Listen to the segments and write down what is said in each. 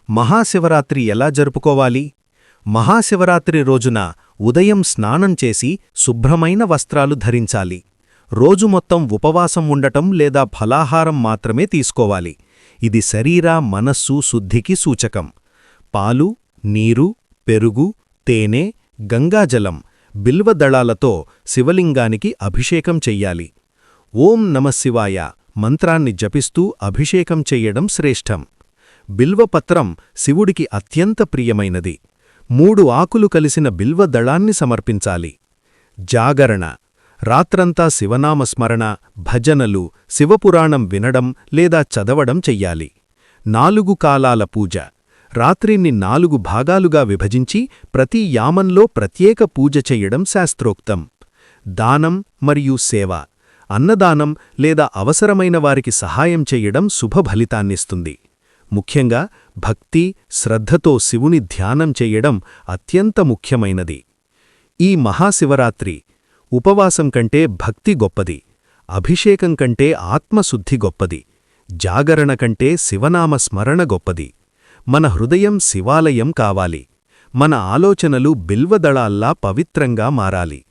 మహాశివరాత్రి ఎలా జరుపుకోవాలి? మహాశివరాత్రి రోజున ఉదయం స్నానం చేసి శుభ్రమైన వస్త్రాలు ధరించాలి. రోజు మొత్తం ఉపవాసం ఉండటం లేదా ఫలాహారం మాత్రమే తీసుకోవాలి. ఇది శరీర మనస్సు శుద్ధికి సూచకం. పాలు, నీరు, పెరుగు, తేనె, గంగాజలం, బిల్వదళాలతో శివలింగానికి అభిషేకం చెయ్యాలి. ఓం నమఃశివాయ మంత్రాన్ని జపిస్తూ అభిషేకం చెయ్యడం శ్రేష్టం. బిల్వపత్రం శివుడికి అత్యంత ప్రియమైనది. 3 ఆకులు కలిసిన బిల్వదళాన్ని సమర్పించాలి. జాగరణ రాత్రంతా శివనామస్మరణ, భజనలు, శివపురాణం వినడం లేదా చదవడం చెయ్యాలి. 4 కాలాల పూజ రాత్రిని 4 భాగాలుగా విభజించి ప్రతి యామంలో ప్రత్యేక పూజ చెయ్యడం శాస్త్రోక్తం. దానం మరియు సేవ అన్నదానం లేదా అవసరమైన వారికి సహాయం చెయ్యడం శుభఫలితాన్నిస్తుంది. ముఖ్యంగా భక్తి, శ్రద్ధతో శివుని ధ్యానం చెయ్యడం అత్యంత ముఖ్యమైనది. ఈ మహాశివరాత్రి ఉపవాసం కంటే భక్తి గొప్పది, అభిషేకం కంటే ఆత్మశుద్ధి గొప్పది, జాగరణ కంటే శివనామ స్మరణ గొప్పది. మన హృదయం శివాలయం కావాలి. మన ఆలోచనలు బిల్వదళాల్లా పవిత్రంగా మారాలి.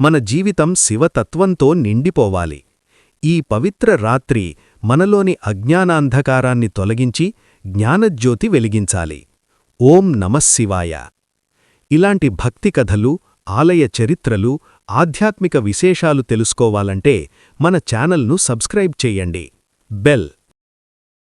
మన జీవితం శివతత్వంతో నిండిపోవాలి. ఈ పవిత్ర రాత్రి మనలోని అజ్ఞానాంధకారాన్ని తొలగించి జ్ఞానజ్యోతి వెలిగించాలి. ఓం నమఃశివాయ. ఇలాంటి భక్తి కథలు, ఆలయ చరిత్రలు, ఆధ్యాత్మిక విశేషాలు తెలుసుకోవాలంటే మన ఛానల్ను సబ్స్క్రైబ్ చేయండి. బెల్